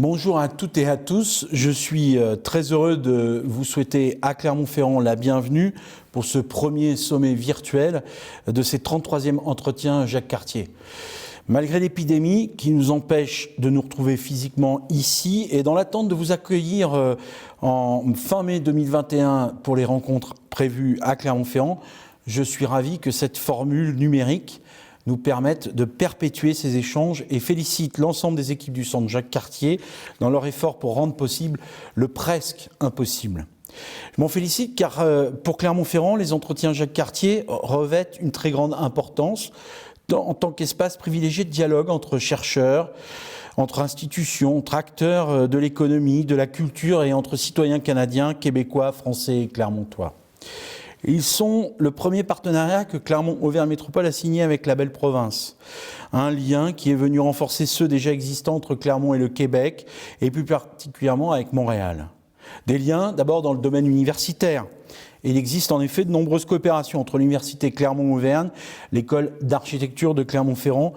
Bonjour à toutes et à tous, je suis très heureux de vous souhaiter à Clermont-Ferrand la bienvenue pour ce premier sommet virtuel de ces 33e entretiens Jacques Cartier. Malgré l'épidémie qui nous empêche de nous retrouver physiquement ici et dans l'attente de vous accueillir en fin mai 2021 pour les rencontres prévues à Clermont-Ferrand, je suis ravi que cette formule numérique nous permettent de perpétuer ces échanges et félicite l'ensemble des équipes du Centre Jacques Cartier dans leur effort pour rendre possible le presque impossible. Je m'en félicite car pour Clermont-Ferrand, les entretiens Jacques Cartier revêtent une très grande importance en tant qu'espace privilégié de dialogue entre chercheurs, entre institutions, entre acteurs de l'économie, de la culture et entre citoyens canadiens, québécois, français et clermontois. Ils sont le premier partenariat que Clermont-Auvergne Métropole a signé avec la belle province. Un lien qui est venu renforcer ceux déjà existants entre Clermont et le Québec, et plus particulièrement avec Montréal. Des liens d'abord dans le domaine universitaire. Il existe en effet de nombreuses coopérations entre l'Université Clermont-Auvergne, l'école d'architecture de Clermont-Ferrand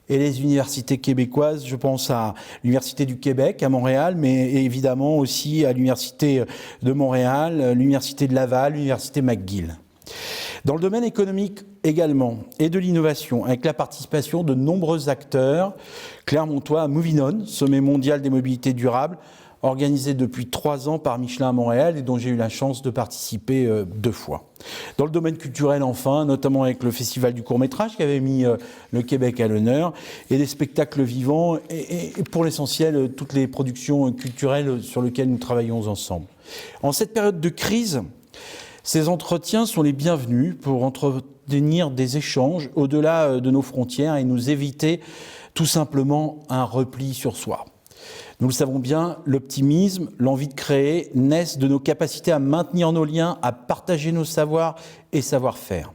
et les universités québécoises. Je pense à l'Université du Québec à Montréal, mais évidemment aussi à l'Université de Montréal, l'Université de Laval, l'Université McGill. Dans le domaine économique également, et de l'innovation, avec la participation de nombreux acteurs clermontois à Moving On, sommet mondial des mobilités durables, organisé depuis 3 ans par Michelin à Montréal et dont j'ai eu la chance de participer 2 fois. Dans le domaine culturel enfin, notamment avec le Festival du court-métrage qui avait mis le Québec à l'honneur et des spectacles vivants et pour l'essentiel toutes les productions culturelles sur lesquelles nous travaillons ensemble. En cette période de crise, ces entretiens sont les bienvenus pour entretenir des échanges au-delà de nos frontières et nous éviter tout simplement un repli sur soi. Nous le savons bien, l'optimisme, l'envie de créer naissent de nos capacités à maintenir nos liens, à partager nos savoirs et savoir-faire.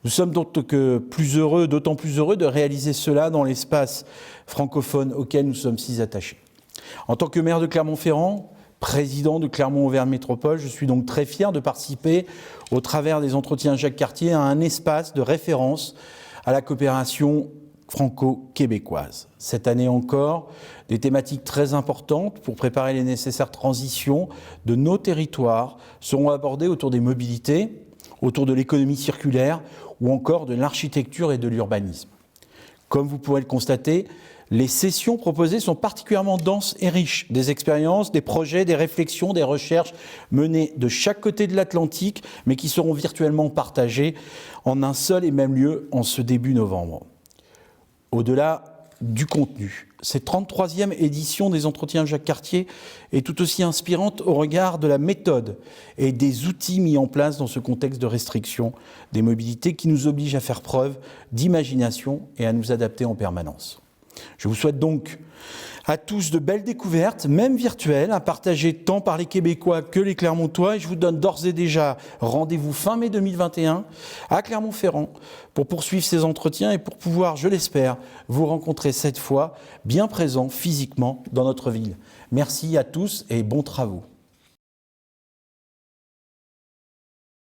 Nous sommes donc d'autant plus heureux de réaliser cela dans l'espace francophone auquel nous sommes si attachés. En tant que maire de Clermont-Ferrand, président de Clermont-Auvergne Métropole, je suis donc très fier de participer au travers des entretiens Jacques Cartier à un espace de référence à la coopération franco-québécoise. Cette année encore, des thématiques très importantes pour préparer les nécessaires transitions de nos territoires seront abordées autour des mobilités, autour de l'économie circulaire ou encore de l'architecture et de l'urbanisme. Comme vous pourrez le constater, les sessions proposées sont particulièrement denses et riches. Des expériences, des projets, des réflexions, des recherches menées de chaque côté de l'Atlantique, mais qui seront virtuellement partagées en un seul et même lieu en ce début novembre. Au-delà du contenu, cette 33e édition des entretiens Jacques Cartier est tout aussi inspirante au regard de la méthode et des outils mis en place dans ce contexte de restriction des mobilités qui nous oblige à faire preuve d'imagination et à nous adapter en permanence. Je vous souhaite donc à tous de belles découvertes, même virtuelles, à partager tant par les Québécois que les Clermontois. Et je vous donne d'ores et déjà rendez-vous fin mai 2021 à Clermont-Ferrand pour poursuivre ces entretiens et pour pouvoir, je l'espère, vous rencontrer cette fois bien présent physiquement dans notre ville. Merci à tous et bons travaux.